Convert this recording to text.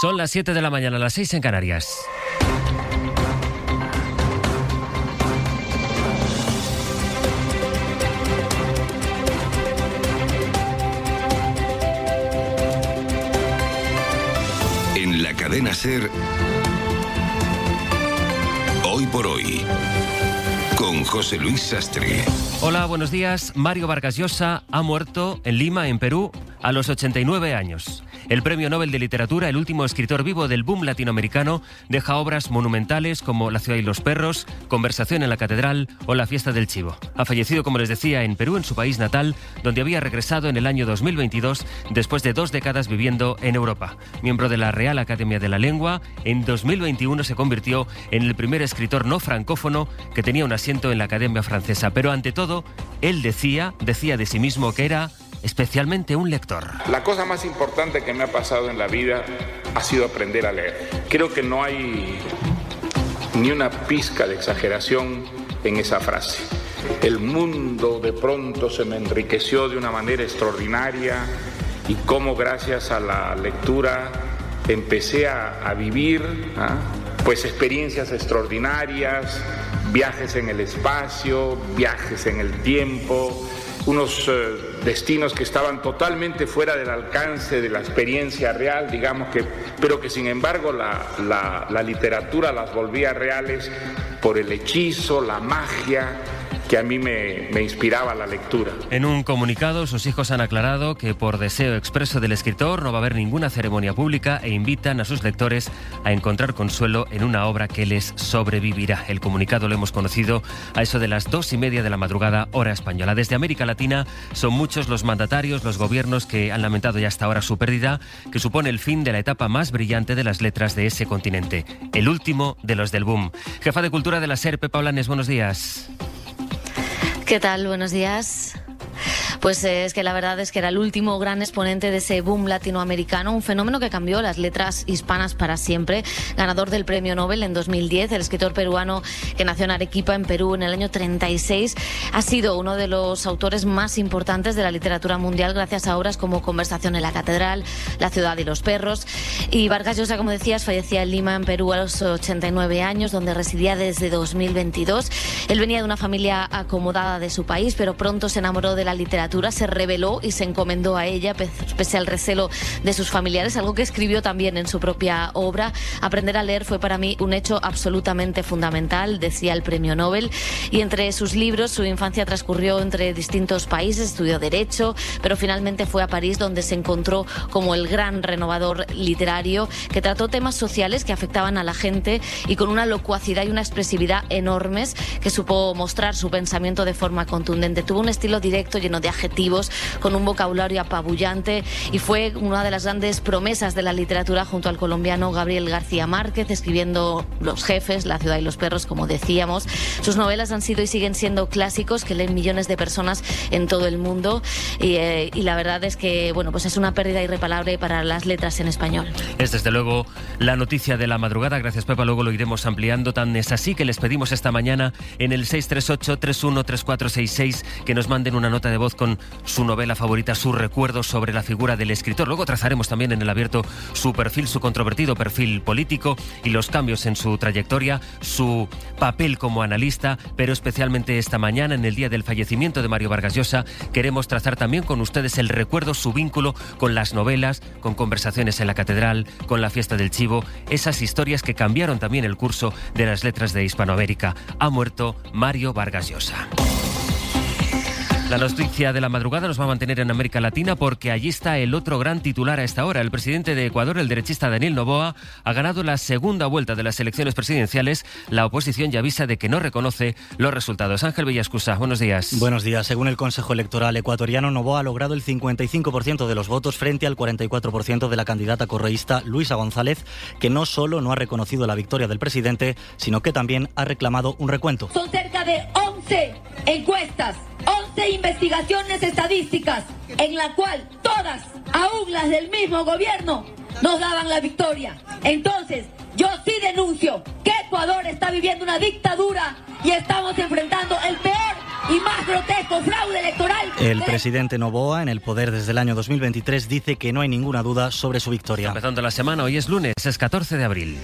Son las 7 de la mañana, las 6 en Canarias. En la cadena SER, Hoy por Hoy, con José Luis Sastre. Hola, buenos días. Mario Vargas Llosa ha muerto en Lima, en Perú, a los 89 años. El Premio Nobel de Literatura, el último escritor vivo del boom latinoamericano, deja obras monumentales como La ciudad y los perros, Conversación en la catedral o La fiesta del chivo. Ha fallecido, como les decía, en Perú, en su país natal, donde había regresado en el año 2022 después de 2 décadas viviendo en Europa. Miembro de la Real Academia de la Lengua, en 2021 se convirtió en el primer escritor no francófono que tenía un asiento en la Academia Francesa. Pero ante todo, él decía de sí mismo que era especialmente un lector. La cosa más importante que me ha pasado en la vida ha sido aprender a leer. Creo que no hay ni una pizca de exageración en esa frase. El mundo de pronto se me enriqueció de una manera extraordinaria y cómo gracias a la lectura empecé a vivir pues experiencias extraordinarias, viajes en el espacio, viajes en el tiempo, unos destinos que estaban totalmente fuera del alcance de la experiencia real, digamos que, pero que sin embargo la literatura las volvía reales por el hechizo, la magia que a mí me inspiraba la lectura. En un comunicado, sus hijos han aclarado que por deseo expreso del escritor no va a haber ninguna ceremonia pública e invitan a sus lectores a encontrar consuelo en una obra que les sobrevivirá. El comunicado lo hemos conocido a eso de las 2:30 de la madrugada, hora española. Desde América Latina son muchos los mandatarios, los gobiernos que han lamentado ya hasta ahora su pérdida, que supone el fin de la etapa más brillante de las letras de ese continente, el último de los del boom. Jefa de Cultura de la SER, Pepa Blanes, buenos días. ¿Qué tal? Buenos días. Pues es que la verdad es que era el último gran exponente de ese boom latinoamericano, un fenómeno que cambió las letras hispanas para siempre. Ganador del Premio Nobel en 2010, el escritor peruano que nació en Arequipa, en Perú, en el año 36, ha sido uno de los autores más importantes de la literatura mundial gracias a obras como Conversación en la catedral, La ciudad y los perros. Y Vargas Llosa, como decías, fallecía en Lima, en Perú, a los 89 años, donde residía desde 2022. Él venía de una familia acomodada de su país, pero pronto se enamoró de la literatura, se reveló y se encomendó a ella pese al recelo de sus familiares, algo que escribió también en su propia obra. Aprender a leer fue para mí un hecho absolutamente fundamental, decía el Premio Nobel, y entre sus libros su infancia transcurrió entre distintos países, estudió Derecho, pero finalmente fue a París, donde se encontró como el gran renovador literario que trató temas sociales que afectaban a la gente y con una locuacidad y una expresividad enormes que supo mostrar su pensamiento de forma contundente. Tuvo un estilo directo, lleno de adjetivos, con un vocabulario apabullante, y fue una de las grandes promesas de la literatura junto al colombiano Gabriel García Márquez, escribiendo Los jefes, La ciudad y los perros, como decíamos. Sus novelas han sido y siguen siendo clásicos que leen millones de personas en todo el mundo, y la verdad es que pues es una pérdida irreparable para las letras en español. Es desde luego la noticia de la madrugada. Gracias, Pepa, luego lo iremos ampliando. Tan es así que les pedimos esta mañana en el 638-313466 que nos manden una nota de voz con su novela favorita, sus recuerdos sobre la figura del escritor. Luego trazaremos también en el abierto su perfil, su controvertido perfil político y los cambios en su trayectoria, su papel como analista, pero especialmente esta mañana, en el día del fallecimiento de Mario Vargas Llosa, queremos trazar también con ustedes el recuerdo, su vínculo con las novelas, con Conversaciones en la catedral, con La fiesta del chivo, esas historias que cambiaron también el curso de las letras de Hispanoamérica. Ha muerto Mario Vargas Llosa. La noticia de la madrugada nos va a mantener en América Latina porque allí está el otro gran titular a esta hora. El presidente de Ecuador, el derechista Daniel Noboa, ha ganado la segunda vuelta de las elecciones presidenciales. La oposición ya avisa de que no reconoce los resultados. Ángel Villascusa, buenos días. Buenos días. Según el Consejo Electoral ecuatoriano, Noboa ha logrado el 55% de los votos frente al 44% de la candidata correísta Luisa González, que no solo no ha reconocido la victoria del presidente, sino que también ha reclamado un recuento. Son cerca de 11 encuestas, 11 investigaciones estadísticas, en la cual todas, aún las del mismo gobierno, nos daban la victoria. Entonces, yo sí denuncio que Ecuador está viviendo una dictadura y estamos enfrentando el peor y más grotesco fraude electoral. El presidente Noboa, en el poder desde el año 2023, dice que no hay ninguna duda sobre su victoria. Empezando la semana, hoy es lunes, es 14 de abril.